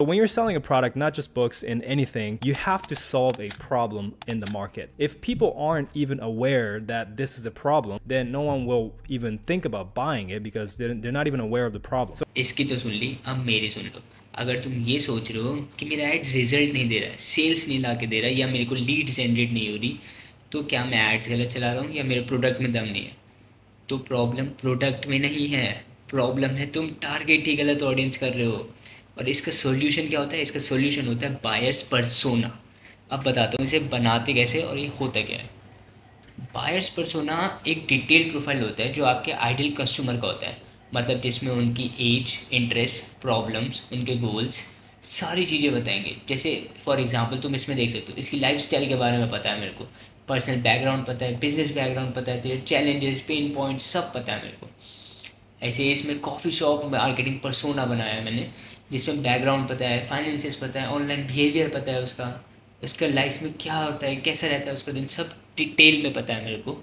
But when you're selling a product, not just books, in anything, you have to solve a problem in the market. If people aren't even aware that this is a problem, then no one will even think about buying it because they're not even aware of the problem. So इसकी तो सुन ली, अब मेरी सुन लो। अगर तुम ये सोच रहे हो कि मेरा एड्स रिजल्ट नहीं दे रहा है, सेल्स नहीं ला के दे रहा है, या मेरे को लीड जनरेट नहीं हो रही, तो क्या मैं एड्स गलत चला रहा हूँ या मेरे प्रोडक्ट में दम नहीं है? तो प्रॉब्लम प्रोडक्ट में नहीं है, प्रॉब्लम है तुम टारगेट ही गलत ऑडियंस कर रहे हो। और इसका सॉल्यूशन क्या होता है? इसका सॉल्यूशन होता है बायर्स पर्सोना। अब बताता हूँ इसे बनाते कैसे और ये होता क्या है। बायर्स पर्सोना एक डिटेल प्रोफाइल होता है जो आपके आइडियल कस्टमर का होता है, मतलब जिसमें उनकी एज, इंटरेस्ट, प्रॉब्लम्स, उनके गोल्स, सारी चीज़ें बताएंगे। जैसे फॉर एग्जांपल तुम इसमें देख सकते हो, इसकी लाइफस्टाइल के बारे में पता है मेरे को, पर्सनल बैकग्राउंड पता है, बिजनेस बैकग्राउंड पता है, तेरे चैलेंजेस, पेन पॉइंट्स सब पता है मेरे को। ऐसे ही इसमें कॉफ़ी शॉप मार्केटिंग पर्सोना बनाया है मैंने, जिसमें बैकग्राउंड पता है, फाइनेंसेस पता है, ऑनलाइन बिहेवियर पता है उसका, उसका लाइफ में क्या होता है, कैसा रहता है उसका दिन, सब डिटेल में पता है मेरे को।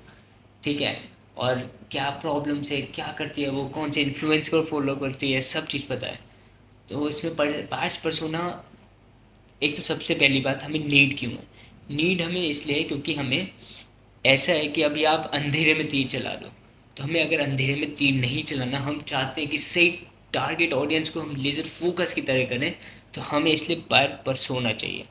ठीक है। और क्या प्रॉब्लम्स है, क्या करती है वो, कौन से इन्फ्लुएंस को फॉलो करती है, सब चीज़ पता है। तो इसमें पार्ट्स पर्सोना, एक तो सबसे पहली बात, हमें नीड क्यों है? नीड हमें इसलिए है क्योंकि हमें ऐसा है कि अभी आप अंधेरे में तीर चला लो, तो हमें अगर अंधेरे में तीर नहीं चलाना, हम चाहते हैं कि सही टारगेट ऑडियंस को हम लेज़र फोकस की तरह करें, तो हमें इसलिए बायर पर्सोना चाहिए।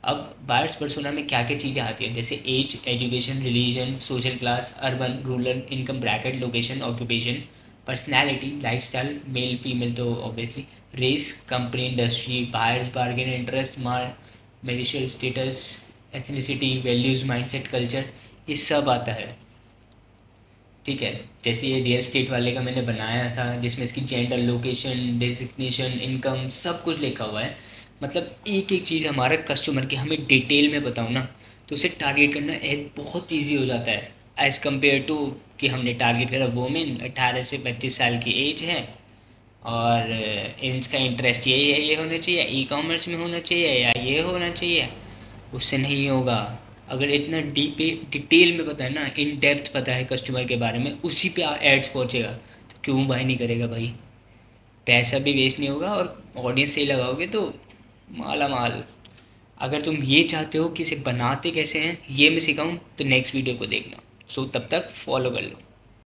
अब बायर्स पर्सोना में क्या क्या चीज़ें आती हैं, जैसे age, education, religion, social class, urban, rural, income bracket, location, occupation, personality, lifestyle, male female तो obviously, race, company, industry, buyers bargain, interest, marital status, ethnicity, values, mindset, culture, ये सब आता है। ठीक है। जैसे ये रियल स्टेट वाले का मैंने बनाया था, जिसमें इसकी जेंडर, लोकेशन, डेजिग्नेशन, इनकम, सब कुछ लिखा हुआ है। मतलब एक एक चीज़ हमारा कस्टमर की हमें डिटेल में बताऊँ ना, तो उसे टारगेट करना बहुत ईजी हो जाता है, एज़ कम्पेयर टू कि हमने टारगेट करा वोमेन 18 से 25 साल की एज है, और इनका इंटरेस्ट ये है, ये होना चाहिए, ई कॉमर्स में होना चाहिए, या ये होना चाहिए। उससे नहीं होगा। अगर इतना डीप डिटेल में पता है ना, इन डेप्थ पता है कस्टमर के बारे में, उसी पे एड्स पहुंचेगा, तो क्यों बाय नहीं करेगा भाई? पैसा भी वेस्ट नहीं होगा और ऑडियंस सही लगाओगे तो माला माल। अगर तुम ये चाहते हो कि इसे बनाते कैसे हैं, ये मैं सिखाऊं, तो नेक्स्ट वीडियो को देखना। सो तब तक फॉलो कर लो।